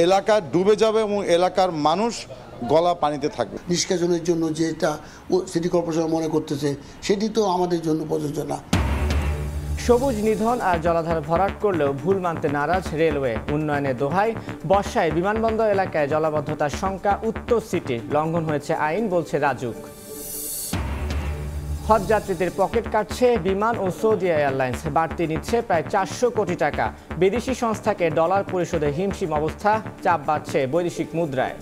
এলাকা ডুবে যাবে এবং এলাকার মানুষ গলা পানিতে থাকবে। নিষ্কাশনের জন্য যেটা সিটি কর্পোরেশন মনে করতেছে সেটি তো আমাদের জন্য প্রযোজ্য না। সবুজ নিধন আর জলাধার ভরাট করলেও ভুল মানতে নারাজ রেলওয়ে। উন্নয়নের দোহাই বর্ষায় বিমানবন্দর এলাকায় জলাবদ্ধতার শঙ্কা, উত্তর সিটি লঙ্ঘন হয়েছে আইন বলছে রাজুক। হজ যাত্রীদের পকেট কাটছে বিমান ও সৌদি এয়ারলাইন্স, বাড়তি নিচ্ছে প্রায় 400 কোটি টাকা। বিদেশি সংস্থাকে ডলার পরিশোধে হিমশিম অবস্থা, চাপ বাড়ছে বৈদেশিক মুদ্রায়।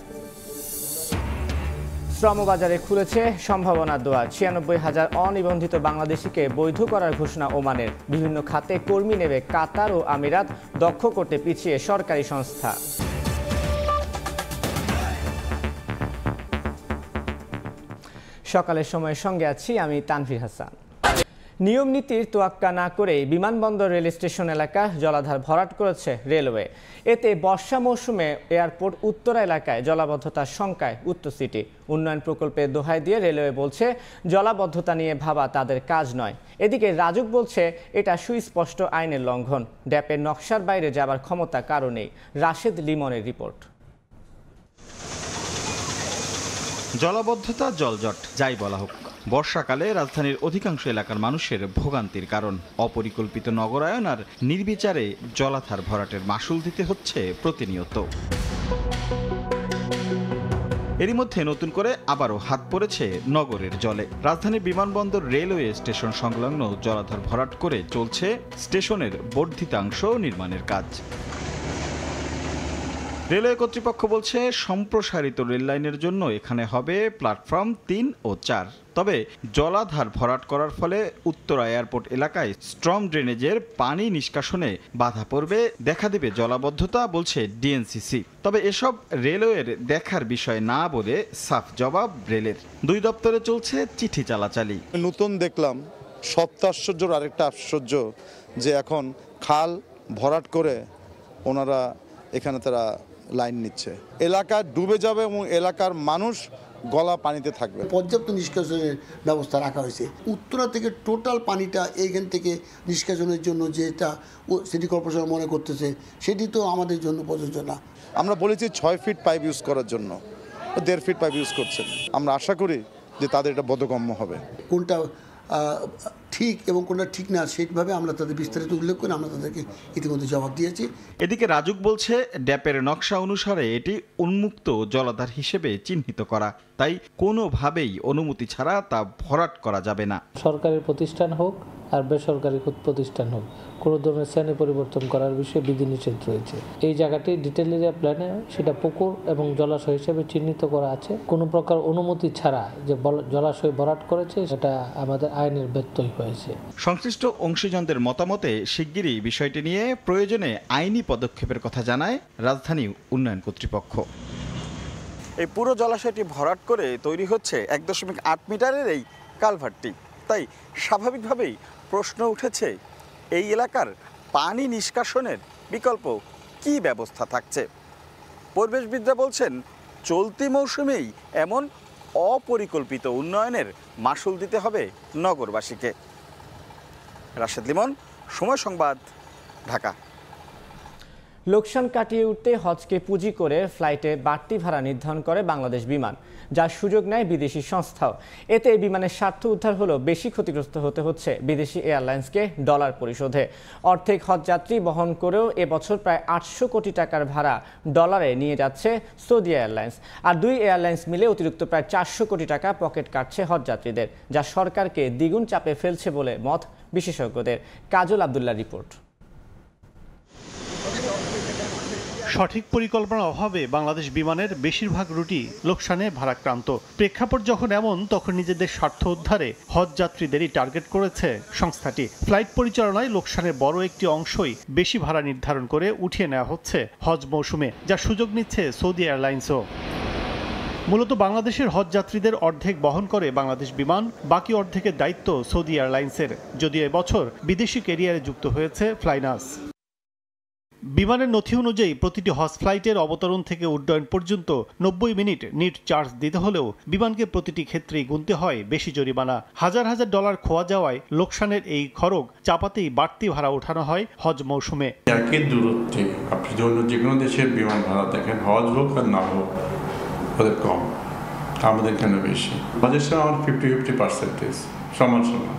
শ্রমবাজারে খুলেছে সম্ভাবনার দোয়ার, 96,000 অনিবন্ধিত বাংলাদেশিকে বৈধ করার ঘোষণা ওমানের। বিভিন্ন খাতে কর্মী নেবে কাতার ও আমিরাত, দক্ষ করতে পিছিয়ে সরকারি সংস্থা। সকালের সময়ের সঙ্গে আছি আমি তানভীর হাসান। নিয়ম নীতির তোয়াক্কা না করেই বিমানবন্দর রেল স্টেশন এলাকা জলাধার ভরাট করেছে রেলওয়ে। এতে বর্ষা মৌসুমে এয়ারপোর্ট উত্তরা এলাকায় জলাবদ্ধতার শঙ্কায় উত্তর সিটি। উন্নয়ন প্রকল্পের দোহাই দিয়ে রেলওয়ে বলছে জলাবদ্ধতা নিয়ে ভাবা তাদের কাজ নয়। এদিকে রাজুক বলছে এটা সুস্পষ্ট আইনের লঙ্ঘন, ড্যাপের নকশার বাইরে যাবার ক্ষমতা কারণেই। রাশেদ লিমনের রিপোর্ট। জলাবদ্ধতা, জলজট যাই বলা হোক, বর্ষাকালে রাজধানীর অধিকাংশ এলাকার মানুষের ভোগান্তির কারণ। অপরিকল্পিত নগরায়ন আর নির্বিচারে জলাধার ভরাটের মাশুল দিতে হচ্ছে প্রতিনিয়ত। এরই মধ্যে নতুন করে আবারও হাত পড়েছে নগরের জলে। রাজধানীর বিমানবন্দর রেলওয়ে স্টেশন সংলগ্ন জলাধার ভরাট করে চলছে স্টেশনের বর্ধিতাংশ নির্মাণের কাজ। রেলওয়ে কর্তৃপক্ষ বলছে সম্প্রসারিত রেললাইনের জন্য এখানে হবে প্ল্যাটফর্ম 3 ও 4। তবে জলাধার ভরাট করার ফলে উত্তরা এয়ারপোর্ট এলাকায় স্ট্রম ড্রেনেজের পানি নিষ্কাশনে বাধা পড়বে, দেখা দেবে জলাবদ্ধতা বলছে ডিএনসিসি। তবে এসব রেলওয়ের দেখার বিষয় না বলে সাফ জবাব রেলের। দুই দপ্তরে চলছে চিঠি চালাচালি। নতুন দেখলাম সপ্তাশ্চর্যের আরেকটা আশ্চর্য যে এখন খাল ভরাট করে ওনারা এখানে তারা লাইন নিচ্ছে। এলাকা ডুবে যাবে এবং এলাকার মানুষ গলা পানিতে থাকবে। পর্যাপ্ত নিষ্কাশনের ব্যবস্থা রাখা হয়েছে। উত্তরা থেকে টোটাল পানিটা এইখান থেকে নিষ্কাশনের জন্য যেটা সিটি কর্পোরেশন মনে করতেছে সেটি তো আমাদের জন্য প্রযোজ্য না। আমরা বলেছি 6 ফিট পাইপ ইউজ করার জন্য, 1.5 ফিট পাইপ ইউজ করছেন। আমরা আশা করি যে তাদের এটা বোধগম্য হবে। কোনটা ঠিক এবং কোনটা ঠিক না সেইভাবে আমরা তাদের বিস্তারিত উল্লেখ করে আমরা তাদেরকে ইতিমধ্যে জবাব দিয়েছি। এদিকে রাজুক বলছে ড্যাপের নকশা অনুসারে এটি উন্মুক্ত জলাধার হিসেবে চিহ্নিত করা, তাই কোনোভাবেই অনুমতি ছাড়া তা ভরাট করা যাবে না। সরকারি প্রতিষ্ঠান হোক আর বেসরকারি প্রতিষ্ঠান হোক, কোনো ধরনের শ্রেণী পরিবর্তন করার বিষয়ে বিধিনিষেধ রয়েছে। এই জায়গাটি ডিটেল এরিয়া প্ল্যানে সেটা পুকুর এবং জলাশয় হিসেবে চিহ্নিত করা আছে। কোনো প্রকার অনুমতি ছাড়া যে জলাশয় ভরাট করেছে সেটা আমাদের আইনের ব্যত্যয় হয়েছে। সংশ্লিষ্ট অংশীজনদের মতামতে শিগগিরই বিষয়টি নিয়ে প্রয়োজনে আইনি পদক্ষেপের কথা জানায় রাজধানী উন্নয়ন কর্তৃপক্ষ। এই পুরো জলাশয়টি ভরাট করে তৈরি হচ্ছে 1.8 মিটারের এই কালভার্টটি। তাই স্বাভাবিকভাবেই প্রশ্ন উঠেছে এই এলাকার পানি নিষ্কাশনের বিকল্প কি ব্যবস্থা থাকছে। পরিবেশবিদরা বলছেন চলতি মৌসুমেই এমন অপরিকল্পিত উন্নয়নের মাশুল দিতে হবে নগরবাসীকে। রাশেদ লিমন, সময় সংবাদ, ঢাকা। লোকসান কাটিয়ে উঠতে হজকে পুঁজি করে ফ্লাইটে বাড়তি ভাড়া নির্ধারণ করে বাংলাদেশ বিমান, যার সুযোগ নেয় বিদেশি সংস্থাও। এতে বিমানের স্বার্থ উদ্ধার হলেও বেশি ক্ষতিগ্রস্ত হতে হচ্ছে বিদেশি এয়ারলাইন্সকে ডলার পরিশোধে। অর্ধেক হজযাত্রী বহন করেও এবছর প্রায় 800 কোটি টাকার ভাড়া ডলারে নিয়ে যাচ্ছে সৌদি এয়ারলাইন্স। আর দুই এয়ারলাইন্স মিলে অতিরিক্ত প্রায় 400 কোটি টাকা পকেট কাটছে হজযাত্রীদের, যা সরকারকে দ্বিগুণ চাপে ফেলছে বলে মত বিশেষজ্ঞদের। কাজল আব্দুল্লাহ রিপোর্ট। সঠিক পরিকল্পনার অভাবে বাংলাদেশ বিমানের বেশিরভাগ রুটই লোকসানে ভারাক্রান্ত। প্রেক্ষাপট যখন এমন, তখন নিজেদের স্বার্থ উদ্ধারে হজ যাত্রীদেরই টার্গেট করেছে সংস্থাটি। ফ্লাইট পরিচালনায় লোকসানের বড় একটি অংশই বেশি ভাড়া নির্ধারণ করে উঠিয়ে নেওয়া হচ্ছে হজ মৌসুমে, যার সুযোগ নিচ্ছে সৌদি এয়ারলাইন্সও। মূলত বাংলাদেশের হজ যাত্রীদের অর্ধেক বহন করে বাংলাদেশ বিমান, বাকি অর্ধেকের দায়িত্ব সৌদি এয়ারলাইন্সের, যদিও এবছর বিদেশি ক্যারিয়ারে যুক্ত হয়েছে ফ্লাইনাস। বিমানের নথি অনুযায়ী প্রতিটি হজ ফ্লাইটের অবতরণ থেকে উড্ডয়ন পর্যন্ত 90 মিনিট নিট চার্জ দিতে হলেও বিমানকে প্রতিটি ক্ষেত্রেই গুনতে হয় বেশি জরিমানা। হাজার হাজার ডলার খোয়া যাওয়ায় লোকসানের এই খরচ চাপাতেই বাড়তি ভাড়া ওঠানো হয় হজ মৌসুমে। একই দূরত্বে আপনি যে কোনো দেশের বিমান ভাড়া দেখেন, হজ হোক আর না হোক, ওদের কম, আমাদের কেন বেশি। বাজেট সময় আমার 50-50% সমান সমান,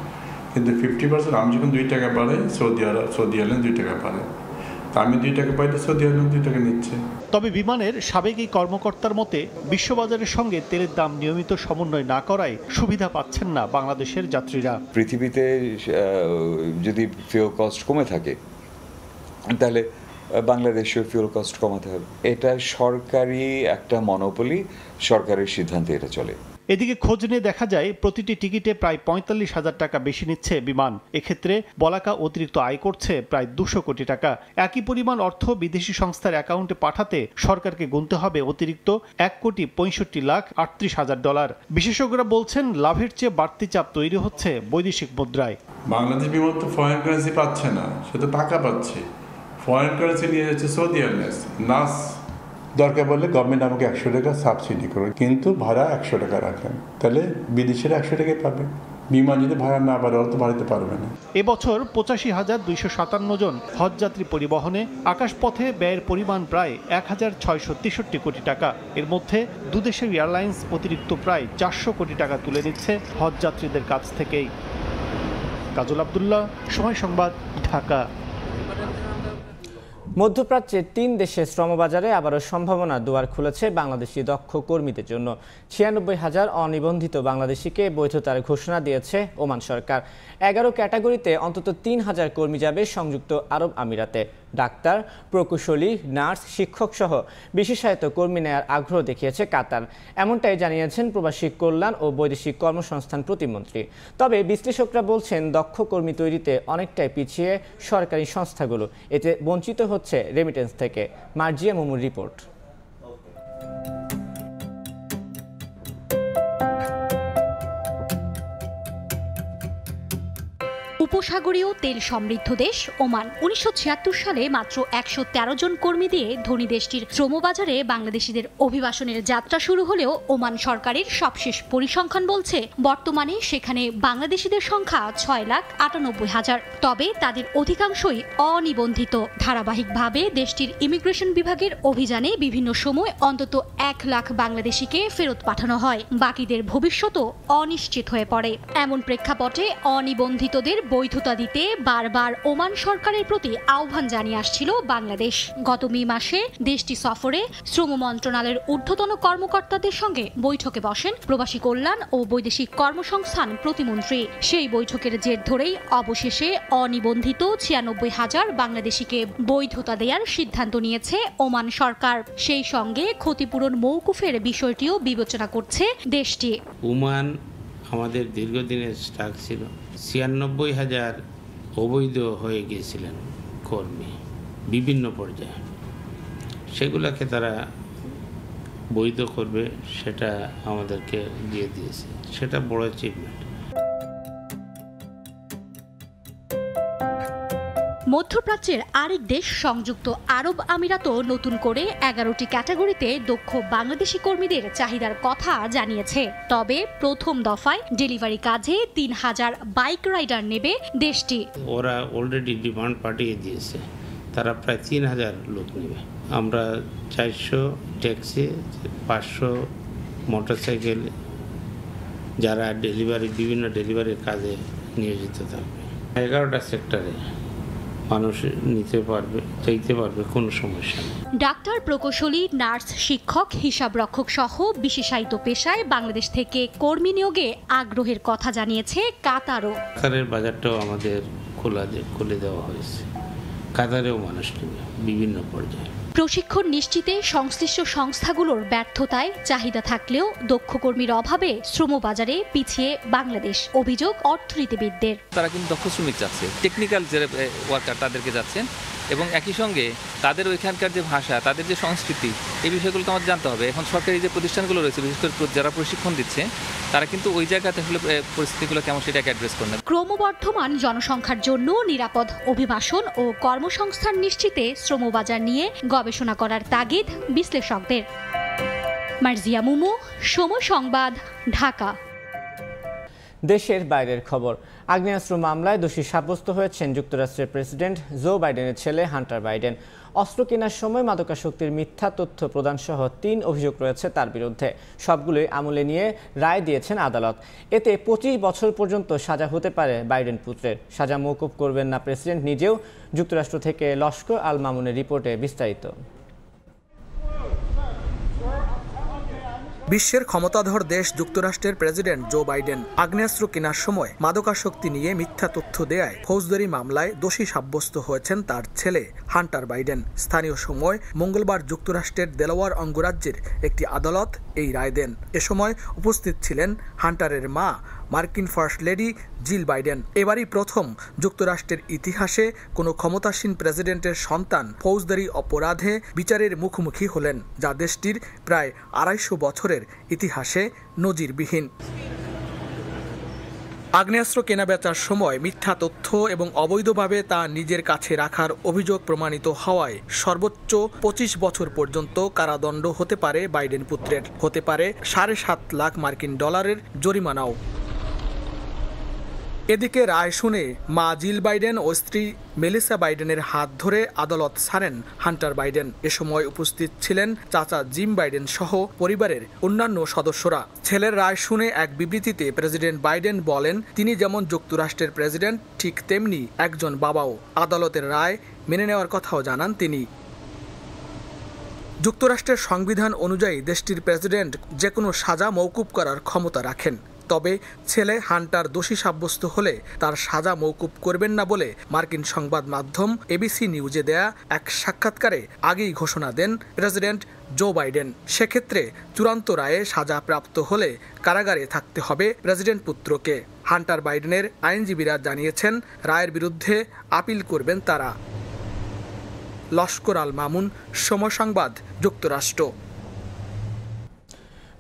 কিন্তু 50% আমি যখন 2 টাকা বাড়াই সৌদি এয়ারলাইন্স 2 টাকা বাড়ায়, তা আমি 2 টাকা পাইলে সৌদি এয়ারলাইন্স 2 টাকা নিচ্ছে। তবে বিমানের সাবেক এই কর্মকর্তার মতে বিশ্ববাজারের সঙ্গে তেলের দাম নিয়মিত সমন্বয় না করায় সুবিধা পাচ্ছেন না বাংলাদেশের যাত্রীরা। পৃথিবীতে যদি ফিউল কস্ট কমে থাকে তাহলে বাংলাদেশের ফিউল কস্ট কমাতে হবে। এটা সরকারি একটা মনোপলি, সরকারের সিদ্ধান্তে এটা চলে। এদিকে খোঁজ নিয়ে দেখা যায় প্রতিটি টিকিটে প্রায় 45,000 টাকা বেশি নিচ্ছে বিমান। এক্ষেত্রে বলাকা অতিরিক্ত আয় করছে প্রায় 200 কোটি টাকা। একই পরিমাণ অর্থ বিদেশি সংস্থার অ্যাকাউন্টে পাঠাতে সরকারকে গুনতে হবে অতিরিক্ত $1,65,38,000। বিশেষজ্ঞরা বলছেন লাভের চেয়ে বাড়তি চাপ তৈরি হচ্ছে বৈদেশিক মুদ্রায়। বাংলাদেশ বিমান তো ফরেন কারেন্সি পাচ্ছে না, সে তো টাকা পাচ্ছে। ফরেন কারেন্সি নিয়ে যাচ্ছে সৌদি এয়ারলাইন্স, নাস দরকার বললে গভর্নমেন্ট আমাকে 100 টাকা সাবসিডি করবে, কিন্তু ভাড়া 100 টাকা রাখেন, তাহলে বিদেশিরা 100 টাকাই পাবে। বিমান যদি ভাড়া না বাড়ে অত বাড়াতে পারবে না। এবছর 85,257 জন হজযাত্রী পরিবহনে আকাশপথে ব্যয়ের পরিমাণ প্রায় 1,663 কোটি টাকা। এর মধ্যে দুদেশের এয়ারলাইন্স অতিরিক্ত প্রায় 400 কোটি টাকা তুলে নিচ্ছে হজযাত্রীদের কাছ থেকেই। কাজল আব্দুল্লাহ, সময় সংবাদ, ঢাকা। মধ্যপ্রাচ্যের 3 দেশের শ্রমবাজারে আবারও সম্ভাবনার দুয়ার খুলেছে বাংলাদেশি দক্ষ কর্মীদের জন্য। 96,000 অনিবন্ধিত বাংলাদেশিকে বৈধতার ঘোষণা দিয়েছে ওমান সরকার। 11 ক্যাটাগরিতে অন্তত 3,000 কর্মী যাবে সংযুক্ত আরব আমিরাতে। ডাক্তার, প্রকৌশলী, নার্স, শিক্ষক সহ বিশেষায়িত কর্মী নেয়ার আগ্রহ দেখিয়েছে কাতার। এমনটাই জানিয়েছেন প্রবাসী কল্যাণ ও বৈদেশিক কর্মসংস্থান প্রতিমন্ত্রী। তবে বিশ্লেষকরা বলছেন দক্ষ কর্মী তৈরিতে অনেকটাই পিছিয়ে সরকারি সংস্থাগুলো, এতে বঞ্চিত হচ্ছে রেমিটেন্স থেকে। মার্জিয়া মুমুর রিপোর্ট। উপসাগরীয় তেল সমৃদ্ধ দেশ ওমান 1976 সালে মাত্র 113 জন কর্মী দিয়ে ধনী দেশটির শ্রমবাজারে বাংলাদেশিদের অভিবাসনের যাত্রা শুরু হলেও ওমান সরকারের সবশেষ পরিসংখ্যান বলছে বর্তমানে সেখানে বাংলাদেশিদের সংখ্যা 6,98,000। তবে তাদের অধিকাংশই অনিবন্ধিত। ধারাবাহিকভাবে দেশটির ইমিগ্রেশন বিভাগের অভিযানে বিভিন্ন সময় অন্তত 1 লাখ বাংলাদেশিকে ফেরত পাঠানো হয়। বাকিদের ভবিষ্যতও অনিশ্চিত হয়ে পড়ে। এমন প্রেক্ষাপটে অনিবন্ধিতদের বৈধতা দিতে বারবার ওমান সরকারের প্রতি আহ্বান জানিয়ে আসছিল বাংলাদেশ। গত মে মাসে দেশটি সফরে শ্রম মন্ত্রণালয়ের ঊর্ধ্বতন কর্মকর্তাদের সঙ্গে বৈঠকে বসেন প্রবাসী কল্যাণ ও বৈদেশিক কর্মসংস্থান প্রতিমন্ত্রী। সেই বৈঠকের জের ধরেই অবশেষে অনিবন্ধিত 96,000 বাংলাদেশিকে বৈধতা দেওয়ার সিদ্ধান্ত নিয়েছে ওমান সরকার। সেই সঙ্গে ক্ষতিপূরণ মওকুফের বিষয়টিও বিবেচনা করছে দেশটি। ওমান আমাদের দীর্ঘদিনের স্টাক ছিল। 96,000 অবৈধ হয়ে গিয়েছিলেন কর্মী বিভিন্ন পর্যায়ে, সেগুলোকে তারা বৈধ করবে সেটা আমাদেরকে দিয়ে দিয়েছে, সেটা বড় অ্যাচিভমেন্ট। মধ্যপ্রাচ্যের আরেক দেশ সংযুক্ত আরব আমিরাতও নতুন করে 11টি ক্যাটাগরিতে দক্ষ বাংলাদেশি কর্মীদের চাহিদার কথা জানিয়েছে। তবে প্রথম দফায় ডেলিভারি কাজে 3,000 বাইক রাইডার নেবে দেশটি। ওরা অলরেডি ডিমান্ড পাঠিয়ে দিয়েছে, তারা প্রায় 3,000 লোক নেবে। আমরা 400 ট্যাক্সি, 500 মোটরসাইকেল যারা বিভিন্ন ডেলিভারির কাজে নিয়োজিত থাকবে। 11টা সেক্টরে মানুষ নিতে পারবে, চাইতে পারবে, কোনো সমস্যা নেই। ডাক্তার, প্রকৌশলী, নার্স, শিক্ষক, হিসাবরক্ষক সহ বিশেষায়িত পেশায় বাংলাদেশ থেকে কর্মী নিয়োগে আগ্রহের কথা জানিয়েছে কাতারও। কাতারের বাজারটাও আমাদের খুলে দেওয়া হয়েছে, কাতারেও মানুষ নেবে বিভিন্ন পর্যায়ে। প্রশিক্ষণ নিশ্চিতে সংশ্লিষ্ট সংস্থাগুলোর ব্যর্থতায় চাহিদা থাকলেও দক্ষ কর্মীর অভাবে শ্রমবাজারে পিছিয়ে বাংলাদেশ, অভিযোগ অর্থনীতিবিদদের। তারা কিন্তু দক্ষ শ্রমিক যাচ্ছে, টেকনিক্যাল যে ওয়ার্কার তাদেরকে যাচ্ছেন, এবং একই সঙ্গে তাদের ওইখানকার যে ভাষা, তাদের যে সংস্কৃতি, এই বিষয়গুলো তো আমাদের জানতে হবে। এখন সরকারি যে প্রতিষ্ঠানগুলো রয়েছে, বিশেষ করে যারা প্রশিক্ষণ দিচ্ছে, তারা কিন্তু ওই জায়গাতে আসলে পরিস্থিতিগুলো কেমন সেটাকে অ্যাড্রেস করে না। ক্রমবর্ধমান জনসংখ্যার জন্য নিরাপদ অভিবাসন ও কর্মসংস্থান নিশ্চিতে শ্রমবাজার নিয়ে গবেষণা করার তাগিদ বিশ্লেষকদের। মার্জিয়া মুমু, সময় সংবাদ, ঢাকা। দেশের বাইরের খবর। আগ্নেয়াস্ত্র মামলায় দোষী সাব্যস্ত হয়েছেন যুক্তরাষ্ট্রের প্রেসিডেন্ট জো বাইডেনের ছেলে হান্টার বাইডেন। অস্ত্র কেনার সময় মাদকাসক্তির মিথ্যা তথ্য প্রদান সহ 3 অভিযোগ রয়েছে তার বিরুদ্ধে। সবগুলোই আমলে নিয়ে রায় দিয়েছেন আদালত। এতে 25 বছর পর্যন্ত সাজা হতে পারে বাইডেন পুত্রের। সাজা মওকুফ করবেন না প্রেসিডেন্ট নিজেও। যুক্তরাষ্ট্র থেকে লস্কর আল মামুনের রিপোর্টে বিস্তারিত। বিশ্বের ক্ষমতাধর দেশ যুক্তরাষ্ট্রের প্রেসিডেন্ট জো বাইডেন আগ্নেয়াস্ত্র কেনার সময় মাদকাসক্তি নিয়ে মিথ্যা তথ্য দেয়ায় ফৌজদারি মামলায় দোষী সাব্যস্ত হয়েছেন তার ছেলে হান্টার বাইডেন। স্থানীয় সময় মঙ্গলবার যুক্তরাষ্ট্রের দেলাওয়ার অঙ্গরাজ্যের একটি আদালত এই রায় দেন। এ সময় উপস্থিত ছিলেন হান্টারের মা মার্কিন ফার্স্ট লেডি জিল বাইডেন। এবারই প্রথম যুক্তরাষ্ট্রের ইতিহাসে কোনো ক্ষমতাসীন প্রেসিডেন্টের সন্তান ফৌজদারি অপরাধে বিচারের মুখোমুখি হলেন, যা দেশটির প্রায় 250 বছরের ইতিহাসে নজিরবিহীন। আগ্নেয়াস্ত্র কেনাবেচার সময় মিথ্যা তথ্য এবং অবৈধভাবে তা নিজের কাছে রাখার অভিযোগ প্রমাণিত হওয়ায় সর্বোচ্চ 25 বছর পর্যন্ত কারাদণ্ড হতে পারে বাইডেন পুত্রের। হতে পারে $7.5 লাখ মার্কিন ডলারের জরিমানাও। এদিকে রায় শুনে মা জিল বাইডেন ও স্ত্রী মেলিসা বাইডেনের হাত ধরে আদালত ছাড়েন হান্টার বাইডেন। এ সময় উপস্থিত ছিলেন চাচা জিম বাইডেন সহ পরিবারের অন্যান্য সদস্যরা। ছেলের রায় শুনে এক বিবৃতিতে প্রেসিডেন্ট বাইডেন বলেন, তিনি যেমন যুক্তরাষ্ট্রের প্রেসিডেন্ট, ঠিক তেমনি একজন বাবাও। আদালতের রায় মেনে নেওয়ার কথাও জানান তিনি। যুক্তরাষ্ট্রের সংবিধান অনুযায়ী দেশটির প্রেসিডেন্ট যে কোনো সাজা মওকুফ করার ক্ষমতা রাখেন। তবে ছেলে হান্টার দোষী সাব্যস্ত হলে তার সাজা মওকুফ করবেন না বলে মার্কিন সংবাদ মাধ্যম এবিসি নিউজে দেয়া এক সাক্ষাৎকারে আগেই ঘোষণা দেন প্রেসিডেন্ট জো বাইডেন। সেক্ষেত্রে চূড়ান্ত রায়ে সাজা প্রাপ্ত হলে কারাগারে থাকতে হবে প্রেসিডেন্ট পুত্রকে। হান্টার বাইডেনের আইনজীবীরা জানিয়েছেন, রায়ের বিরুদ্ধে আপিল করবেন তারা। লস্কর আল মামুন, সময় সংবাদ, যুক্তরাষ্ট্র।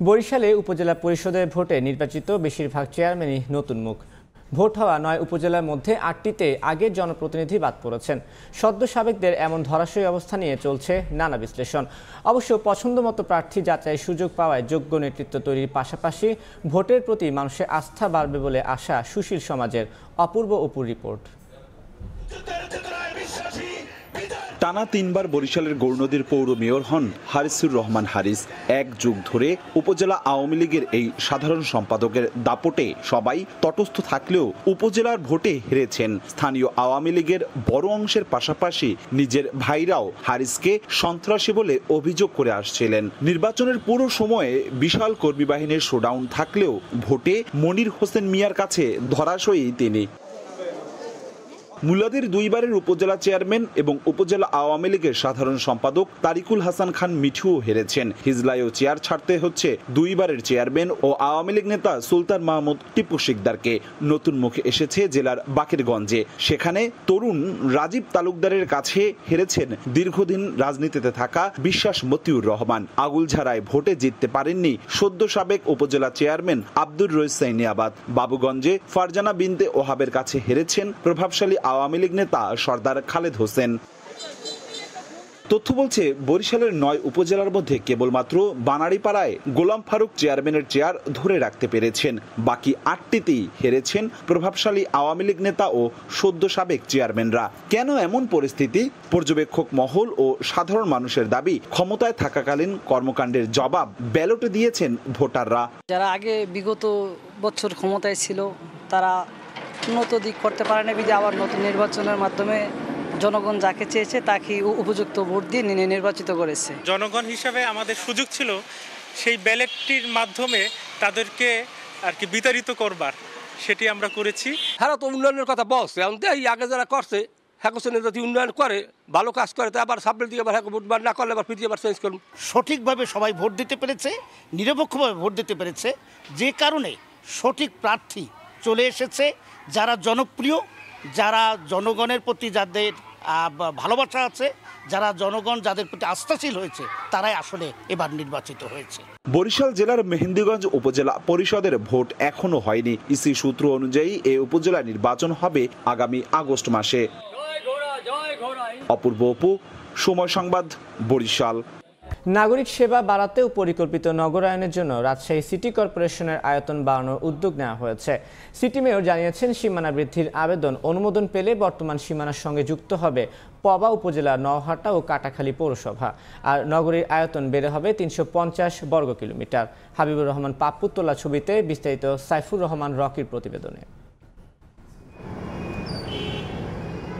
বরিশালে উপজেলা পরিষদের ভোটে নির্বাচিত বেশিরভাগ চেয়ারম্যানই নতুন মুখ। ভোট হওয়া 9 উপজেলার মধ্যে 8টিতে আগের জনপ্রতিনিধি বাদ পড়েছেন। সদ্য সাবেকদের এমন ধরাশয়ী অবস্থা নিয়ে চলছে নানা বিশ্লেষণ। অবশ্য পছন্দমতো প্রার্থী যাচাইয়ের সুযোগ পাওয়ায় যোগ্য নেতৃত্ব তৈরির পাশাপাশি ভোটের প্রতি মানুষের আস্থা বাড়বে বলে আশা সুশীল সমাজের। অপূর্ব অপুর রিপোর্ট। টানা 3 বার বরিশালের গৌরনদীর পৌর মেয়র হন হারিসুর রহমান হারিস। 1 যুগ ধরে উপজেলা আওয়ামী লীগের এই সাধারণ সম্পাদকের দাপটে সবাই তটস্থ থাকলেও উপজেলার ভোটে হেরেছেন। স্থানীয় আওয়ামী লীগের বড় অংশের পাশাপাশি নিজের ভাইরাও হারিসকে সন্ত্রাসী বলে অভিযোগ করে আসছিলেন। নির্বাচনের পুরো সময়ে বিশাল কর্মী বাহিনীর শোডাউন থাকলেও ভোটে মনির হোসেন মিয়ার কাছে ধরাশয়ী তিনি। মুলাদীর 2 বারের উপজেলা চেয়ারম্যান এবং উপজেলা আওয়ামী লীগের সাধারণ সম্পাদক তারিকুল হাসান খান মিঠুও হেরেছেন। হিজলায়ও চেয়ার ছাড়তে হচ্ছে 2 বারের চেয়ারম্যান ও আওয়ামী লীগ নেতা সুলতান মাহমুদ টিপু শিকদারকে। নতুন মুখে এসেছে জেলার বাকেরগঞ্জে। সেখানে তরুণ রাজীব তালুকদারের কাছে হেরেছেন দীর্ঘদিন রাজনীতিতে থাকা বিশ্বাস মতিউর রহমান। আগুলঝাড়ায় ভোটে জিততে পারেননি সদ্য সাবেক উপজেলা চেয়ারম্যান আব্দুর রইস সাইনিয়াবাদ। বাবুগঞ্জে ফারজানা বিনতে ওহাবের কাছে হেরেছেন প্রভাবশালী আওয়ামী লীগ নেতা সর্দার খালেদ হোসেন। তথ্য বলছে, বরিশালের 9 উপজেলার মধ্যে কেবলমাত্র বানারীপাড়ায় গোলাম ফারুক চেয়ারম্যানের চেয়ার ধরে রাখতে পেরেছেন। বাকি 8টিতেই হেরেছেন প্রভাবশালী আওয়ামী লীগ নেতা ও সদ্য সাবেক চেয়ারম্যানরা। কেন এমন পরিস্থিতি? পর্যবেক্ষক মহল ও সাধারণ মানুষের দাবি, ক্ষমতায় থাকাকালীন কর্মকাণ্ডের জবাব ব্যালটে দিয়েছেন ভোটাররা। যারা আগে বিগত বছর ক্ষমতায় ছিল তারা উন্নত দিক করতে পারে না, বিধে আবার নতুন নির্বাচনের মাধ্যমে জনগণ যাকে চেয়েছে তাকে উপযুক্ত ভোট দিয়ে নির্বাচিত করেছে। জনগণ হিসাবে আমাদের সুযোগ ছিল সেই ব্যালটটির মাধ্যমে তাদেরকে আর কি বিতাড়িত করবার, সেটি আমরা করেছি। হ্যাঁ, তো উন্নয়নের কথা বলছে, এই আগে যারা করছে হ্যাঁ যদি উন্নয়ন করে ভালো কাজ করে তো আবার সাবলেট দিয়ে আবার ভোট না করলে আবার ফিরিয়ে আবার চেঞ্জ করুন। সঠিকভাবে সবাই ভোট দিতে পেরেছে, নিরপেক্ষভাবে ভোট দিতে পেরেছে, যে কারণে সঠিক প্রার্থী চলে এসেছে, যারা জনপ্রিয়, যারা জনগণের প্রতি যাদের ভালোবাসা আছে, যারা জনগণ যাদের প্রতি আস্থাশীল হয়েছে তারাই আসলে এবার নির্বাচিত হয়েছে। বরিশাল জেলার মেহেন্দিগঞ্জ উপজেলা পরিষদের ভোট এখনো হয়নি। ইসি সূত্র অনুযায়ী এই উপজেলা নির্বাচন হবে আগামী আগস্ট মাসে। অপূর্ব অপু, সময় সংবাদ, বরিশাল। নাগরিক সেবা বাড়াতে ও পরিকল্পিত নগরায়নের জন্য রাজশাহী সিটি কর্পোরেশনের আয়তন বাড়ানোর উদ্যোগ নেওয়া হয়েছে। সিটি মেয়র জানিয়েছেন, সীমানা বৃদ্ধির আবেদন অনুমোদন পেলে বর্তমান সীমানার সঙ্গে যুক্ত হবে পবা উপজেলার নওহাটা ও কাটাখালী পৌরসভা, আর নগরীর আয়তন বেড়ে হবে 350 বর্গ কিলোমিটার। হাবিবুর রহমান পাপ্পু তোলা ছবিতে বিস্তারিত সাইফুর রহমান রকির প্রতিবেদনে।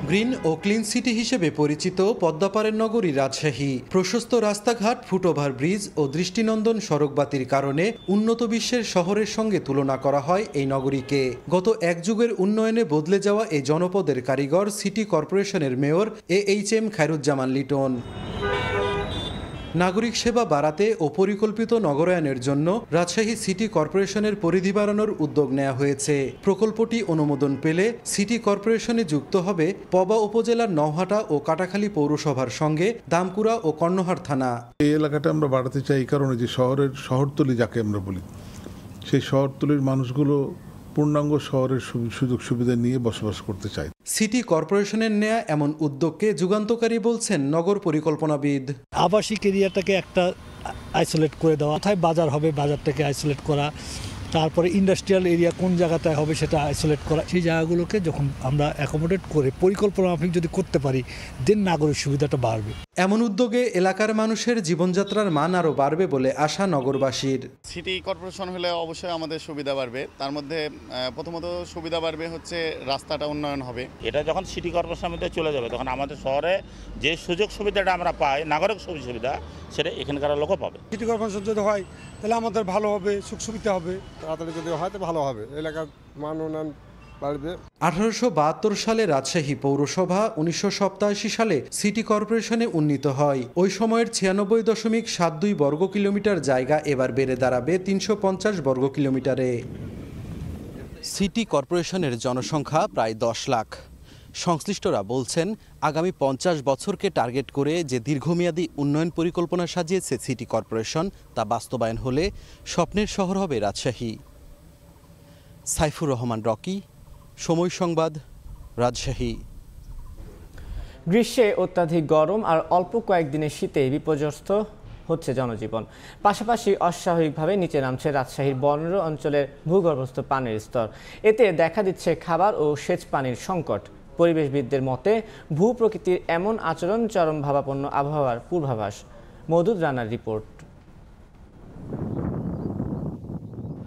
গ্রিন ও ক্লিন সিটি হিসেবে পরিচিত পদ্মাপাড়ের নগরী রাজশাহী। প্রশস্ত রাস্তাঘাট, ফুটওভার ব্রিজ ও দৃষ্টিনন্দন সড়কবাতির কারণে উন্নত বিশ্বের শহরের সঙ্গে তুলনা করা হয় এই নগরীকে। গত এক যুগের উন্নয়নে বদলে যাওয়া এই জনপদের কারিগর সিটি কর্পোরেশনের মেয়র AHM খায়রুজ্জামান লিটন। নাগরিক সেবা বাড়াতে ও পরিকল্পিত নগরায়নের জন্য রাজশাহী সিটি কর্পোরেশনের পরিধি বাড়ানোর উদ্যোগ নেওয়া হয়েছে। প্রকল্পটি অনুমোদন পেলে সিটি কর্পোরেশনে যুক্ত হবে পবা উপজেলার নওহাটা ও কাটাখালী পৌরসভার সঙ্গে দামকুড়া ও কর্ণহাট থানা। এই এলাকাটা আমরা বাড়াতে চাই এই কারণে যে শহরতলি যাকে আমরা বলি, সেই শহরতলির মানুষগুলো পূর্ণাঙ্গ শহরের সুযোগ সুবিধা নিয়ে বসবাস করতে চায়। সিটি কর্পোরেশনের নেয়া এমন উদ্যোগকে যুগান্তকারী বলছেন নগর পরিকল্পনাবিদ। আবাসিক এরিয়াটাকে একটা আইসোলেট করে দেওয়া, কোথায় বাজার হবে বাজারটাকে আইসোলেট করা, তারপরে ইন্ডাস্ট্রিয়াল এরিয়া কোন জায়গাটায় হবে সেটা আইসোলেট করা। সেই জায়গাগুলোকে যখন আমরা অ্যাকোমোডেট করে পরিকল্পনা মাফিক যদি করতে পারি, দেন নাগরিক সুবিধাটা বাড়বে। এমন উদ্যোগে এলাকার মানুষের জীবনযাত্রার মান আরও বাড়বে বলে আশা নগরবাসীর। সিটি কর্পোরেশন হলে অবশ্যই আমাদের সুবিধা বাড়বে। তার মধ্যে প্রথমত সুবিধা বাড়বে হচ্ছে রাস্তাটা উন্নয়ন হবে। এটা যখন সিটি কর্পোরেশনের মধ্যে চলে যাবে তখন আমাদের শহরে যে সুযোগ সুবিধাটা আমরা পাই, নাগরিক সুবিধা, সেটা এখানকার লোকও পাবে। সিটি কর্পোরেশন যদি হয় তাহলে আমাদের ভালো হবে, সুখ সুবিধা হবে। তাড়াতাড়ি যদি হয় তো ভালো হবে, এলাকার মান উন্নয়ন বাড়বে। 1872 সালে রাজশাহী পৌরসভা 1987 সালে সিটি কর্পোরেশনে উন্নীত হয়। ওই সময়ের 96.72 বর্গ কিলোমিটার জায়গা এবার বেড়ে দাঁড়াবে 350 বর্গ কিলোমিটারে। সিটি কর্পোরেশনের জনসংখ্যা প্রায় 10 লাখ। সংশ্লিষ্টরা বলছেন, আগামী 50 বছরকে টার্গেট করে যে দীর্ঘমেয়াদী উন্নয়ন পরিকল্পনা সাজিয়েছে সিটি কর্পোরেশন, তা বাস্তবায়ন হলে স্বপ্নের শহর হবে রাজশাহী। সাইফুর রহমান রকি, সময় সংবাদ, রাজশাহী। গ্রীষ্মে অত্যাধিক গরম আর অল্প কয়েকদিনের শীতে বিপর্যস্ত হচ্ছে জনজীবন। পাশাপাশি অস্বাভাবিকভাবে নিচে নামছে রাজশাহীর বরেন্দ্র অঞ্চলের ভূগর্ভস্থ পানির স্তর। এতে দেখা দিচ্ছে খাবার ও সেচ পানির সংকট। পরিবেশবিদদের মতে, ভূপ্রকৃতির এমন আচরণ চরম ভাবাপন্ন আবহাওয়ার পূর্বাভাস। মওদুদ রানার রিপোর্ট।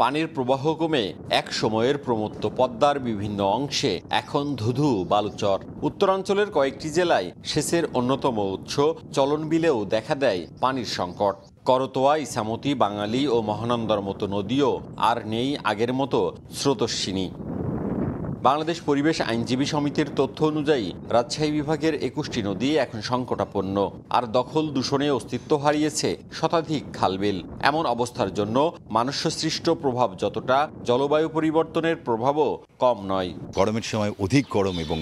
পানির প্রবাহ কমে এক সময়ের প্রমত্ত পদ্মার বিভিন্ন অংশে এখন ধুধু বালুচর। উত্তরাঞ্চলের কয়েকটি জেলায় সেচের অন্যতম উৎস চলনবিলেও দেখা দেয় পানির সংকট। করতোয়া, ইছামতি, বাঙালি ও মহানন্দার মতো নদীও আর নেই আগের মতো স্রোতস্বিনী। বাংলাদেশ পরিবেশ আইনজীবী সমিতির তথ্য অনুযায়ী রাজশাহী বিভাগের 21টি নদী এখন সংকটাপন্ন, আর দখল দূষণে অস্তিত্ব হারিয়েছে শতাধিক খালবিল। এমন অবস্থার জন্য মানুষসৃষ্ট প্রভাব যতটা, জলবায়ু পরিবর্তনের প্রভাবও কম নয়। গরমের সময় অধিক গরম এবং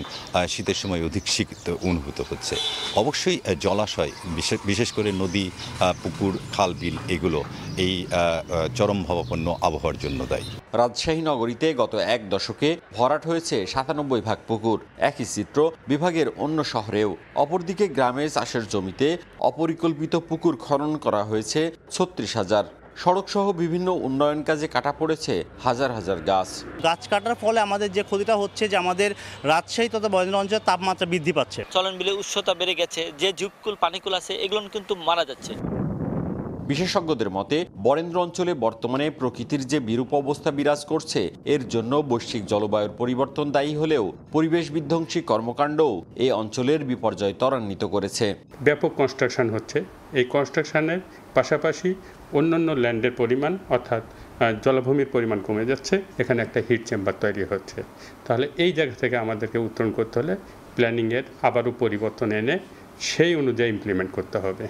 শীতের সময় অধিক শীত অনুভূত হচ্ছে। অবশ্যই জলাশয়, বিশেষ করে নদী, পুকুর, খালবিল, এগুলো এই চরম ভাবাপন্ন আবহাওয়ার জন্য দায়ী। রাজশাহী নগরীতে গত এক দশকে ভরাট হয়েছে 97 ভাগ পুকুর। একই চিত্র বিভাগের অন্য শহরেও। অপরদিকে গ্রামের চাষের জমিতে অপরিকল্পিত পুকুর খনন করা হয়েছে 36,000। সড়কসহ বিভিন্ন উন্নয়ন কাজে কাটা পড়েছে হাজার হাজার গাছ। গাছ কাটার ফলে আমাদের যে ক্ষতিটা হচ্ছে, যে আমাদের রাজশাহী তথা বরেন্দ্র অঞ্চলের তাপমাত্রা বৃদ্ধি পাচ্ছে। চলনবিলের উচ্চতা বেড়ে গেছে, যে ঝুপকুল পানিকুল আছে এগুলো কিন্তু মারা যাচ্ছে। বিশেষজ্ঞদের মতে, বরেন্দ্র অঞ্চলে বর্তমানে প্রকৃতির যে বিরূপ অবস্থা বিরাজ করছে, এর জন্য বৈশ্বিক জলবায়ুর পরিবর্তন দায়ী হলেও পরিবেশ বিধ্বংসী কর্মকাণ্ডও এই অঞ্চলের বিপর্যয় ত্বরান্বিত করেছে। ব্যাপক কনস্ট্রাকশন হচ্ছে। এই কনস্ট্রাকশনের পাশাপাশি অন্যান্য ল্যান্ডের পরিমাণ, অর্থাৎ জলাভূমির পরিমাণ কমে যাচ্ছে। এখানে একটা হিট চেম্বার তৈরি হচ্ছে। তাহলে এই জায়গা থেকে আমাদেরকে উত্তরণ করতে হলে প্ল্যানিংয়ের আবারও পরিবর্তন এনে সেই অনুযায়ী ইমপ্লিমেন্ট করতে হবে।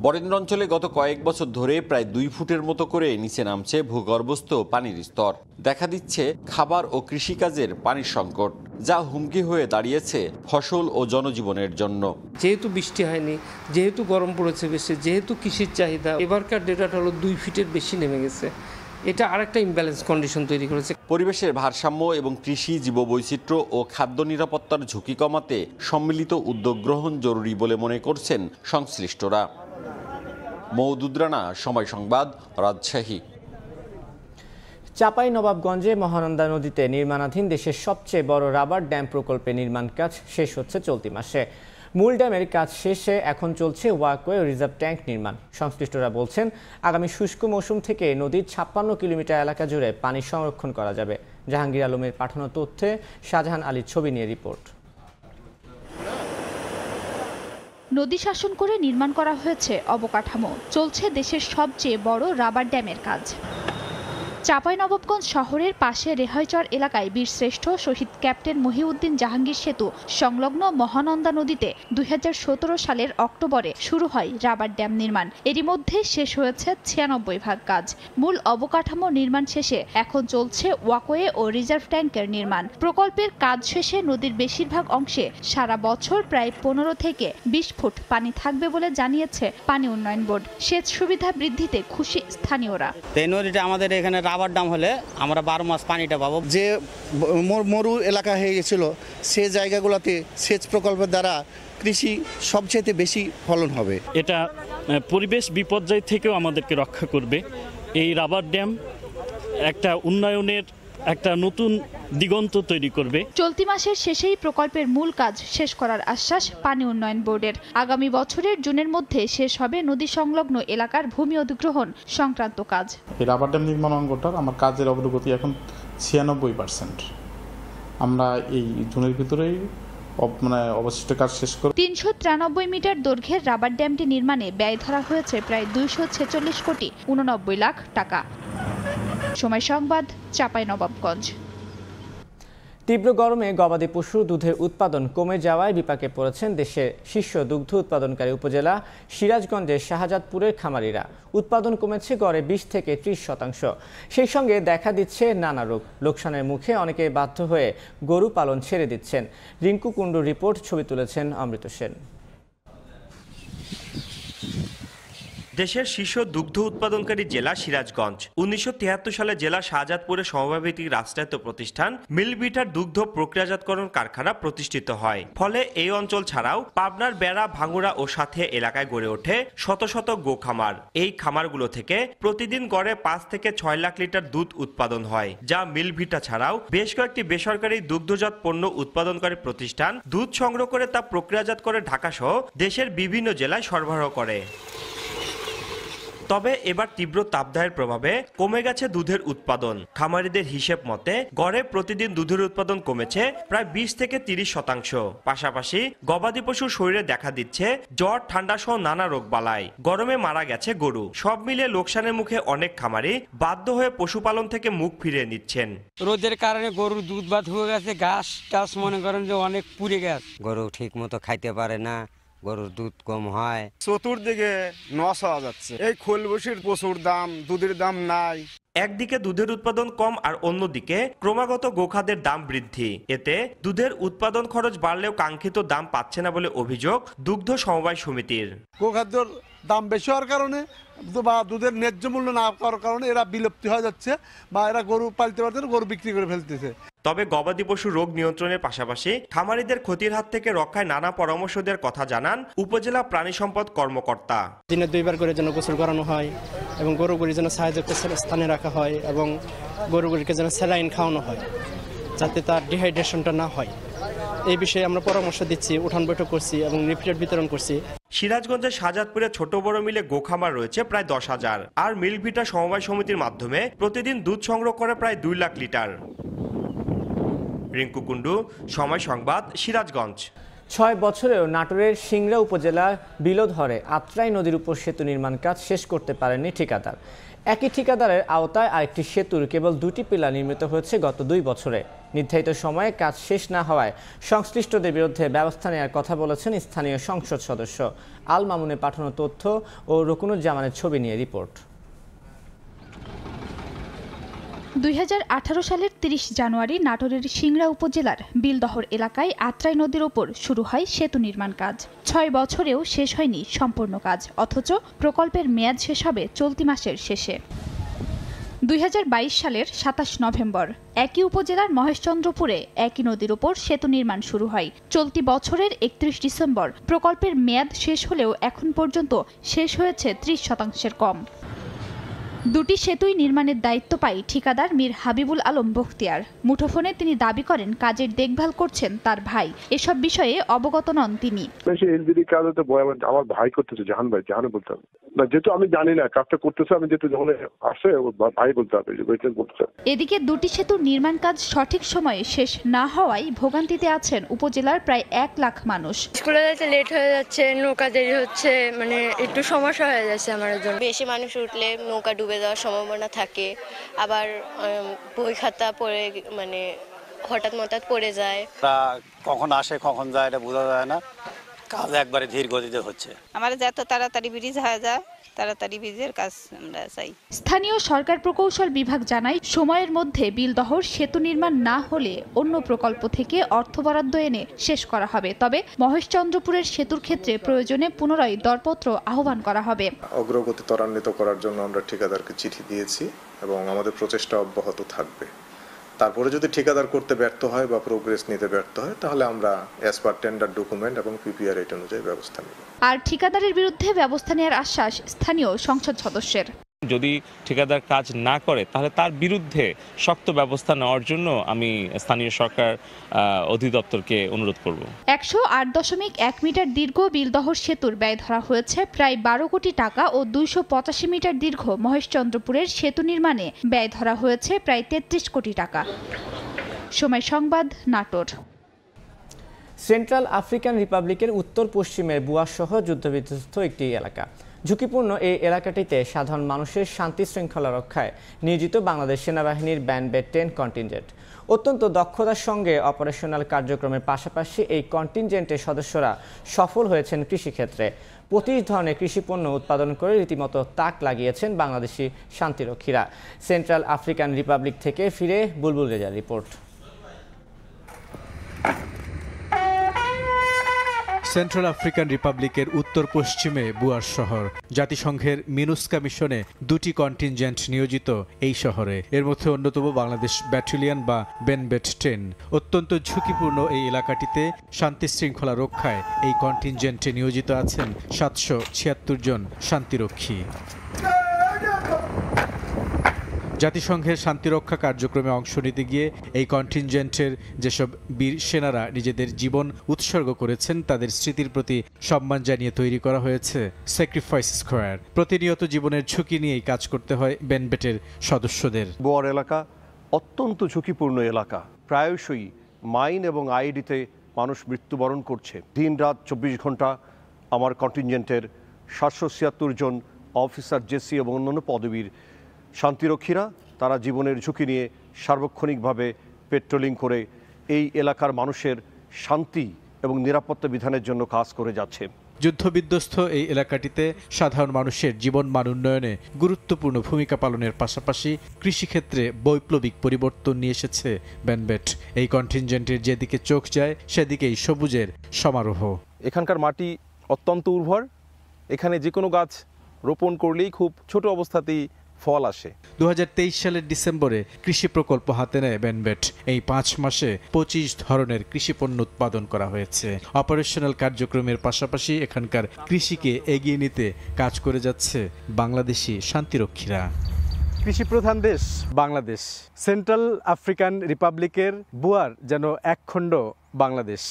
বরেন্দ্র অঞ্চলে গত কয়েক বছর ধরে প্রায় 2 ফুটের মতো করে নিচে নামছে ভূগর্ভস্থ পানির স্তর। দেখা দিচ্ছে খাবার ও কৃষিকাজের পানির সংকট, যা হুমকি হয়ে দাঁড়িয়েছে ফসল ও জনজীবনের জন্য। যেহেতু বৃষ্টি হয়নি, যেহেতু গরম পড়েছে বেশি, যেহেতু কৃষির চাহিদা, এবারকার ডেটাটা হলো 2 ফিটের বেশি নেমে গেছে। এটা আরেকটা ইমব্যালেন্স কন্ডিশন তৈরি করেছে। পরিবেশের ভারসাম্য এবং কৃষি, জীববৈচিত্র্য ও খাদ্য নিরাপত্তার ঝুঁকি কমাতে সম্মিলিত উদ্যোগ গ্রহণ জরুরি বলে মনে করছেন সংশ্লিষ্টরা। মওদুদ রানা, সময় সংবাদ, রাজশাহী। চাঁপাইনবাবগঞ্জে মহানন্দা নদীতে নির্মাণাধীন দেশের সবচেয়ে বড় রাবার ড্যাম প্রকল্পে নির্মাণ কাজ শেষ হচ্ছে চলতি মাসে। মূল ড্যামের কাজ শেষে এখন চলছে ওয়াকওয়ে ও রিজার্ভ ট্যাঙ্ক নির্মাণ। সংশ্লিষ্টরা বলছেন, আগামী শুষ্ক মৌসুম থেকে নদীর 56 কিলোমিটার এলাকা জুড়ে পানি সংরক্ষণ করা যাবে। জাহাঙ্গীর আলমের পাঠানো তথ্যে শাহজাহান আলীর ছবি নিয়ে রিপোর্ট। নদী শাসন করে নির্মাণ করা হয়েছে অবকাঠামো। চলছে দেশের সবচেয়ে বড় রাবার ড্যামের কাজ। চাঁপাইনবাবগঞ্জ শহরের পাশে রেহাইচর এলাকায় বীরশ্রেষ্ঠ শহীদ ক্যাপ্টেন মহিউদ্দিন জাহাঙ্গীর সেতু সংলগ্ন মহানন্দা নদীতে 2017 সালের অক্টোবরে শুরু হয় রাবার ড্যাম নির্মাণ। এরই মধ্যে শেষ হয়েছে 96% কাজ। মূল অবকাঠামো নির্মাণ শেষে এখন চলছে ওয়াকওয়ে ও রিজার্ভ ট্যাঙ্কের নির্মাণ। প্রকল্পের কাজ শেষে নদীর বেশিরভাগ অংশে সারা বছর প্রায় 15 থেকে 20 ফুট পানি থাকবে বলে জানিয়েছে পানি উন্নয়ন বোর্ড। সেচ সুবিধা বৃদ্ধিতে খুশি স্থানীয়রা। এই নদীটা আমাদের এখানে রাবার ড্যাম হলে আমরা 12 মাস পানিটা পাবো। যে মরু এলাকা হয়ে গেছিল সে জায়গাগুলোতে সেচ প্রকল্পের দ্বারা কৃষি সবচেয়ে বেশি ফলন হবে। এটা পরিবেশ বিপর্যয় থেকেও আমাদেরকে রক্ষা করবে। এই রাবার ড্যাম একটা উন্নয়নের একটা নতুন দিগন্ত তৈরি করবে। চলতি মাসের শেষেই প্রকল্পের মূল কাজ শেষ করার আশ্বাস পানি উন্নয়ন বোর্ডের। আগামী বছরের জুনের মধ্যে শেষ হবে নদী সংলগ্ন এলাকার ভূমি অধিগ্রহণ সংক্রান্ত কাজ। এই রাবার ড্যাম নির্মাণ অঙ্গটার আমার কাজের অগ্রগতি এখন 96%। আমরা এই জুনের ভিতরেই অবশিষ্ট কাজ শেষ করব। 393 মিটার দৈর্ঘ্যের রাবার ড্যামটি নির্মাণে ব্যয় ধরা হয়েছে প্রায় 246 কোটি 89 লাখ টাকা। সময় সংবাদ, চাঁপাইনবাবগঞ্জ। তীব্র গরমে গবাদি পশু দুধের উৎপাদন কমে যাওয়ায় বিপাকে পড়েছেন দেশের শীর্ষ দুগ্ধ উৎপাদনকারী উপজেলা সিরাজগঞ্জের শাহজাদপুরের খামারিরা। উৎপাদন কমেছে গড়ে 20 থেকে 30%। সেই সঙ্গে দেখা দিচ্ছে নানা রোগ। লোকসানের মুখে অনেকে বাধ্য হয়ে গরু পালন ছেড়ে দিচ্ছেন। রিঙ্কু কুণ্ডুর রিপোর্ট, ছবি তুলেছেন অমৃত সেন। দেশের শীর্ষ দুগ্ধ উৎপাদনকারী জেলা সিরাজগঞ্জ। 1973 সালে জেলা শাহজাদপুরের সমবায়ভিত্তিক রাষ্ট্রায়ত্ত প্রতিষ্ঠান মিলভিটার দুগ্ধ প্রক্রিয়াজাতকরণ কারখানা প্রতিষ্ঠিত হয়। ফলে এই অঞ্চল ছাড়াও পাবনার বেড়া, ভাঙ্গুড়া ও সাথে এলাকায় গড়ে ওঠে শত শত গো খামার। এই খামারগুলো থেকে প্রতিদিন গড়ে 5 থেকে 6 লাখ লিটার দুধ উৎপাদন হয়, যা মিলভিটা ছাড়াও বেশ কয়েকটি বেসরকারি দুগ্ধজাত পণ্য উৎপাদনকারী প্রতিষ্ঠান দুধ সংগ্রহ করে তা প্রক্রিয়াজাত করে ঢাকা সহ দেশের বিভিন্ন জেলায় সরবরাহ করে। তবে এবার তীব্র তাপদাহের প্রভাবে কমে গেছে দুধের উৎপাদন। খামারিদের হিসেব মতে গড়ে প্রতিদিন দুধের উৎপাদন কমেছে প্রায় 20 থেকে 30%। পাশাপাশি গবাদি পশুর শরীরে দেখা দিচ্ছে জ্বর, ঠান্ডা সহ নানা রোগ বালাই। গরমে মারা গেছে গরু। সব মিলে লোকসানের মুখে অনেক খামারি বাধ্য হয়ে পশুপালন থেকে মুখ ফিরিয়ে নিচ্ছেন। রোদের কারণে গরুর দুধ বাদ হয়ে গেছে, ঘাস টাস মনে করেন যে অনেক পুড়ে গেছে। গরু ঠিক মতো খাইতে পারে না, গরুর দুধ কম হয়। চতুর্দিকে নষ্ট হওয়া যাচ্ছে। এই খোল বসির প্রচুর দাম, দুধের দাম নাই। একদিকে দুধের উৎপাদন কম আর অন্যদিকে ক্রমাগত গোখাদ্যের দাম বৃদ্ধি। এতে দুধের উৎপাদন খরচ বাড়লেও কাঙ্ক্ষিত দাম পাচ্ছে না বলে অভিযোগ দুগ্ধ সমবায় সমিতির। গোখাদ্যের দাম বেশি হওয়ার কারণে বা দুধের ন্যায্য মূল্য না পাওয়ার কারণে এরা বিলুপ্তি হয়ে যাচ্ছে বা এরা গরু পালতে পারছে না, গরু বিক্রি করে ফেলতেছে। তবে গবাদি পশু রোগ নিয়ন্ত্রণের পাশাপাশি খামারিদের ক্ষতির হাত থেকে রক্ষায় নানা পরামর্শ দেওয়ার কথা জানান উপজেলা প্রাণী সম্পদ কর্মকর্তা। দিনে 2 বার করে যেন গোসল করানো হয় এবং গরুগুলি যেন ছায়াযুক্ত স্থানে রাখা হয় এবং গরুগুলিকে যেন স্যালাইন খাওয়ানো হয় যাতে তার ডিহাইড্রেশনটা না হয়। এই বিষয়ে আমরা পরামর্শ দিচ্ছি, উঠান বৈঠক করছি এবং লিফলেট বিতরণ করছি। সিরাজগঞ্জের শাহজাদপুরে ছোট বড় মিলে গোখামার রয়েছে প্রায় 10,000 আর মিলভিটা সমবায় সমিতির মাধ্যমে প্রতিদিন দুধ সংগ্রহ করে প্রায় 2 লাখ লিটার। রিঙ্কু কুণ্ডু, সময় সংবাদ, সিরাজগঞ্জ। 6 বছরেও নাটোরের সিংড়া উপজেলার বিলোধরে আত্রাই নদীর উপর সেতু নির্মাণ কাজ শেষ করতে পারেননি ঠিকাদার। একই ঠিকাদারের আওতায় আরেকটি সেতুর কেবল 2টি পিলার নির্মিত হয়েছে গত 2 বছরে। নির্ধারিত সময়ে কাজ শেষ না হওয়ায় সংশ্লিষ্টদের বিরুদ্ধে ব্যবস্থা নেওয়ার কথা বলেছেন স্থানীয় সংসদ সদস্য। আল মামুনের পাঠানো তথ্য ও রকুনুজ্জামানের ছবি নিয়ে রিপোর্ট। 2018 সালের 30 জানুয়ারি নাটোরের সিংড়া উপজেলার বিলদহর এলাকায় আত্রাই নদীর ওপর শুরু হয় সেতু নির্মাণ কাজ। 6 বছরেও শেষ হয়নি সম্পূর্ণ কাজ, অথচ প্রকল্পের মেয়াদ শেষ হবে চলতি মাসের শেষে। 2022 সালের 27 নভেম্বর একই উপজেলার মহেশচন্দ্রপুরে একই নদীর ওপর সেতু নির্মাণ শুরু হয়। চলতি বছরের 31 ডিসেম্বর প্রকল্পের মেয়াদ শেষ হলেও এখন পর্যন্ত শেষ হয়েছে 30% কম। 2টি সেতুই নির্মাণের দায়িত্ব পায় ঠিকাদার মীর হাবিবুল আলম বখতিয়ার। মুঠোফোনে তিনি দাবি করেন কাজের দেখভাল করছেন তার ভাই। এসব বিষয়ে অবগত নন তিনি। আমার ভাই করতেছে, জাহান বলতে হবে না, যেহেতু আমি জানি না কাজটা করতেছে, আমি যেহেতু যখন আসে ভাই বলতে হবে। এদিকে 2টি সেতুর নির্মাণ কাজ সঠিক সময়ে শেষ না হওয়ায় ভোগান্তিতে আছেন উপজেলার প্রায় 1 লাখ মানুষ। স্কুলে যেতে লেট হয়ে যাচ্ছে, নৌকা দেরি হচ্ছে, মানে একটু সমস্যা হয়ে যাচ্ছে আমার জন্য। বেশি মানুষ উঠলে নৌকা ডুবে যাওয়ার সম্ভাবনা থাকে, আবার বই খাতা পড়ে মানে হঠাৎ পড়ে যায়। কখন আসে কখন যায় এটা বোঝা যায় না, কাজ একবারে ধীর গতিতে হচ্ছে। আমাদের যত তাড়াতাড়ি ব্রিজ হয়ে যায় তাড়াতাড়ি ব্রিজের কাজ আমরা চাই। স্থানীয় সরকার প্রকৌশল বিভাগ জানায় সময়ের মধ্যে বিলদহর সেতু নির্মাণ না হলে অন্য প্রকল্প থেকে অর্থ বরাদ্দ এনে শেষ করা হবে। তবে মহেশচন্দ্রপুরের সেতুর ক্ষেত্রে প্রয়োজনে পুনরায় দরপত্র আহ্বান করা হবে। অগ্রগতি ত্বরান্বিত করার জন্য আমরা ঠিকাদারকে চিঠি দিয়েছি এবং আমাদের প্রচেষ্টা অব্যাহত থাকবে। তারপরে যদি ঠিকাদার করতে ব্যর্থ হয় বা প্রোগ্রেস নিতে ব্যর্থ হয় তাহলে আমরা অ্যাজ পার টেন্ডার ডকুমেন্ট এবং পিপিআর রেট অনুযায়ী ব্যবস্থা নেব। আর ঠিকাদারের বিরুদ্ধে ব্যবস্থা নেওয়ার আশ্বাস স্থানীয় সংসদ সদস্যের। যদি ঠিকাদার কাজ না করে তাহলে তার বিরুদ্ধে শক্ত ব্যবস্থা নেওয়ার জন্য আমি স্থানীয় সরকার অধিদপ্তরকে অনুরোধ করব। 108.1 মিটার দীর্ঘ বিলদহর সেতুর ব্যয় ধরা হয়েছে প্রায় 12 কোটি টাকা ও 285 মিটার দীর্ঘ মহেশচন্দ্রপুরের সেতু নির্মাণে ব্যয় ধরা হয়েছে প্রায় 33 কোটি টাকা। সময় সংবাদ, নাটোর। সেন্ট্রাল আফ্রিকান রিপাবলিকের উত্তর পশ্চিমের বুয়াসহ যুদ্ধবিধ্বস্ত একটি এলাকা। ঝুঁকিপূর্ণ এই এলাকাটিতে সাধারণ মানুষের শান্তি শৃঙ্খলা রক্ষায় নিয়োজিত বাংলাদেশ সেনাবাহিনীর ব্যান্ড 10 কন্টিনজেন্ট। অত্যন্ত দক্ষতার সঙ্গে অপারেশনাল কার্যক্রমের পাশাপাশি এই কন্টিনজেন্টের সদস্যরা সফল হয়েছেন কৃষিক্ষেত্রে। 25 ধরনের কৃষিপণ্য উৎপাদন করে রীতিমতো তাক লাগিয়েছেন বাংলাদেশি শান্তিরক্ষীরা। সেন্ট্রাল আফ্রিকান রিপাবলিক থেকে ফিরে বুলবুল রেজার রিপোর্ট। সেন্ট্রাল আফ্রিকান রিপাবলিকের উত্তর পশ্চিমে বুয়ার শহর। জাতিসংঘের মিনুস্কা মিশনে 2টি কন্টিনজেন্ট নিয়োজিত এই শহরে। এর মধ্যে অন্যতম বাংলাদেশ ব্যাটালিয়ন বা বেনবেট 10। অত্যন্ত ঝুঁকিপূর্ণ এই এলাকাটিতে শান্তি শৃঙ্খলা রক্ষায় এই কন্টিনজেন্টে নিয়োজিত আছেন 776 জন শান্তিরক্ষী। জাতিসংঘের শান্তিরক্ষা কার্যক্রমে অংশ নিতে গিয়ে এই কন্টিনজেন্টের যেসব বীর সেনারা নিজেদের জীবন উৎসর্গ করেছেন তাদের স্মৃতির প্রতি সম্মান জানিয়ে তৈরি করা হয়েছে স্যাক্রিফাইস স্কোয়ার। প্রতিনিয়ত জীবনের ঝুঁকি নিয়েই কাজ করতে হয় বেনবেটের সদস্যদের। বোয়ার এলাকা অত্যন্ত ঝুঁকিপূর্ণ এলাকা। প্রায়শই মাইন এবং আইডিতে মানুষ মৃত্যুবরণ করছে। দিন রাত 24 ঘন্টা আমার কন্টিনজেন্টের 776 জন অফিসার, জেসি এবং অন্যান্য পদবীর শান্তিরক্ষীরা তারা জীবনের ঝুঁকি নিয়ে সার্বক্ষণিকভাবে পেট্রোলিং করে এই এলাকার মানুষের শান্তি এবং নিরাপত্তা বিধানের জন্য কাজ করে যাচ্ছে। যুদ্ধবিধ্বস্ত এই এলাকাটিতে সাধারণ মানুষের জীবনমান উন্নয়নে গুরুত্বপূর্ণ ভূমিকা পালনের পাশাপাশি কৃষিক্ষেত্রে বৈপ্লবিক পরিবর্তন নিয়ে এসেছে বেনবেট। এই কন্টিনজেন্টের যেদিকে চোখ যায় সেদিকেই সবুজের সমারোহ। এখানকার মাটি অত্যন্ত উর্বর। এখানে যে কোনো গাছ রোপণ করলেই খুব ছোট অবস্থাতেই ফল আসে। 2023 সালের ডিসেম্বরে কৃষি প্রকল্প হাতে নেয় বেনবেট। এই 5 মাসে 25 ধরনের কৃষিপণ্য উৎপাদন করা হয়েছে। অপারেশনাল কার্যক্রমের পাশাপাশি এখানকার কৃষিকে এগিয়ে নিতে কাজ করে যাচ্ছে বাংলাদেশি শান্তিরক্ষীরা। কৃষিপ্রধান দেশ বাংলাদেশ। সেন্ট্রাল আফ্রিকান রিপাবলিকের বুয়ার যেন একখণ্ড বাংলাদেশ।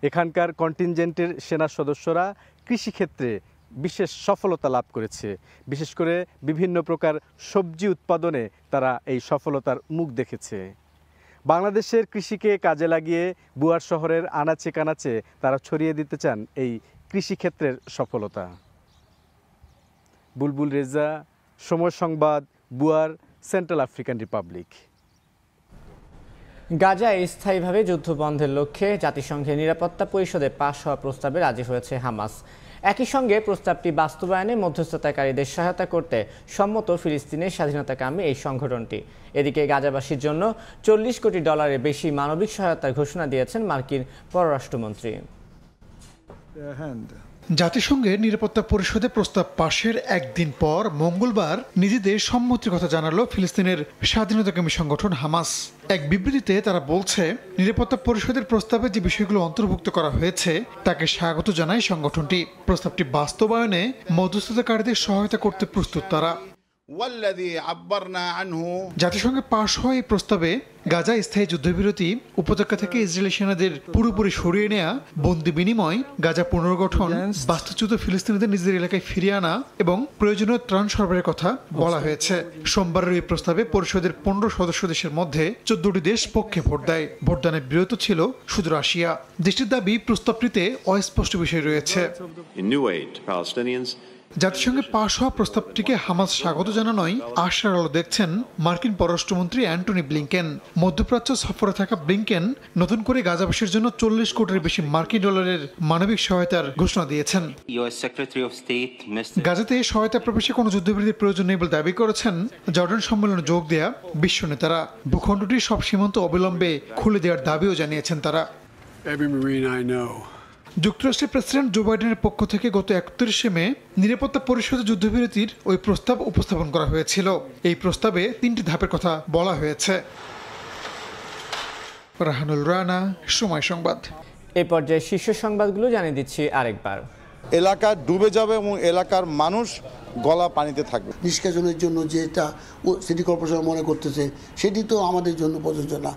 এখানকার কন্টিনজেন্টের সেনা সদস্যরা কৃষিক্ষেত্রে বিশেষ সফলতা লাভ করেছে। বিশেষ করে বিভিন্ন প্রকার সবজি উৎপাদনে তারা এই সফলতার মুখ দেখেছে। বাংলাদেশের কৃষিকে কাজে লাগিয়ে বুয়ার শহরের আনাচে কানাচে তারা ছড়িয়ে দিতে চান এই কৃষিক্ষেত্রের সফলতা। বুলবুল রেজা, সময় সংবাদ, বুয়ার, সেন্ট্রাল আফ্রিকান রিপাবলিক। গাজায় স্থায়ীভাবে যুদ্ধ বন্ধের লক্ষ্যে জাতিসংঘের নিরাপত্তা পরিষদে পাশ হওয়া প্রস্তাবে রাজি হয়েছে হামাস। একই সঙ্গে প্রস্তাবটি বাস্তবায়নে মধ্যস্থতাকারীদের সহায়তা করতে সম্মত ফিলিস্তিনের স্বাধীনতাকামী এই সংগঠনটি। এদিকে গাজাবাসীর জন্য $40 কোটি বেশি মানবিক সহায়তার ঘোষণা দিয়েছেন মার্কিন পররাষ্ট্রমন্ত্রী। জাতিসংঘের নিরাপত্তা পরিষদে প্রস্তাব পাশের একদিন পর মঙ্গলবার নিজেদের সম্মতির কথা জানালো ফিলিস্তিনের স্বাধীনতাকামী সংগঠন হামাস। এক বিবৃতিতে তারা বলছে, নিরাপত্তা পরিষদের প্রস্তাবে যে বিষয়গুলো অন্তর্ভুক্ত করা হয়েছে তাকে স্বাগত জানায় সংগঠনটি। প্রস্তাবটি বাস্তবায়নে মধ্যস্থতাকারীদের সহায়তা করতে প্রস্তুত তারা। জাতিসংঘে পাশ হওয়া এই প্রস্তাবে গাজা স্থায়ী যুদ্ধবিরতি, উপত্যকা থেকে ইসরায়েলি সেনাদের পুরোপুরি সরিয়ে নেওয়া, বন্দি বিনিময়, গাজা পুনর্গঠন, বাস্তুচ্যুত ফিলিস্তিনিদের নিজেদের এলাকায় ফিরিয়ে আনা এবং প্রয়োজনীয় ত্রাণ সরবরাহের কথা বলা হয়েছে। সোমবারের এই প্রস্তাবে পরিষদের 15 সদস্য দেশের মধ্যে 14টি দেশ পক্ষে ভোট দেয়। ভোটদানে বিরত ছিল শুধু রাশিয়া। দেশটির দাবি প্রস্তাবটিতে অস্পষ্ট বিষয় রয়েছে। জাতিসংঘে পাশ হওয়া প্রস্তাবটিকে হামাস স্বাগত জানানোয় আশার আলো দেখছেন মার্কিন পররাষ্ট্রমন্ত্রী অ্যান্টনি ব্লিংকেন। মধ্যপ্রাচ্য সফরে থাকা ব্লিংকেন নতুন করে গাজাবাসীর জন্য $40 কোটির বেশি মার্কিন ডলারের মানবিক সহায়তার ঘোষণা দিয়েছেন। গাজাতে সহায়তা প্রবেশে কোনো যুদ্ধবিরতির প্রয়োজন নেই বলে দাবি করেছেন জর্ডান সম্মেলনে যোগ দেয়া বিশ্ব নেতারা। ভূখণ্ডটির সব সীমান্ত অবিলম্বে খুলে দেওয়ার দাবিও জানিয়েছেন তারা। যুক্তরাষ্ট্রের প্রেসিডেন্ট জো বাইডেনের পক্ষ থেকে গত 31 মে নিরাপত্তা পরিষদে যুদ্ধবিরতির ওই প্রস্তাব উপস্থাপন করা হয়েছিল। এই প্রস্তাবে 3টি ধাপের কথা বলা হয়েছে। রাহানুল রানা, সময় সংবাদ। এই পর্যায়ে শীর্ষ সংবাদগুলো জানিয়ে দিচ্ছি আরেকবার। এলাকা ডুবে যাবে এবং এলাকার মানুষ গলা পানিতে থাকবে। নিষ্কাশনের জন্য যেটা সিটি কর্পোরেশন মনে করতেছে সেটি তো আমাদের জন্য প্রযোজ্য না।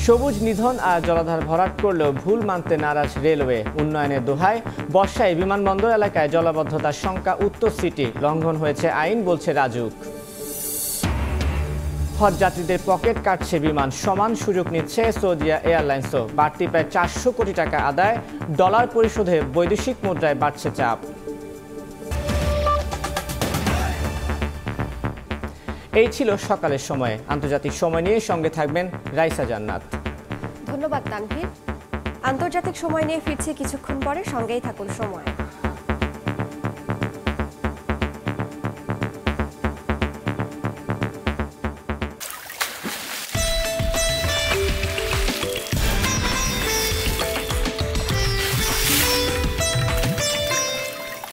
সবুজ নিধন আর জলাধার ভরাট করলেও ভুল মানতে নারাজ রেলওয়ে। উন্নয়নের দোহায় বর্ষায় বিমানবন্দর এলাকায় জলাবদ্ধতার শঙ্কা উত্তর সিটি। লঙ্ঘন হয়েছে আইন, বলছে রাজুক। হজ যাত্রীদের পকেট কাটছে বিমান, সমান সুযোগ নিচ্ছে সৌদিয়া এয়ারলাইন্সও। বাড়তি প্রায় 400 কোটি টাকা আদায়, ডলার পরিশোধে বৈদেশিক মুদ্রায় বাড়ছে চাপ। এই ছিল সকালের সময়। আন্তর্জাতিক সময় নিয়ে সঙ্গে থাকবেন রাইসা জান্নাত। ধন্যবাদ তানভীর। আন্তর্জাতিক সময় নিয়ে ফিরছি কিছুক্ষণ পরে, সঙ্গেই থাকুন সময়।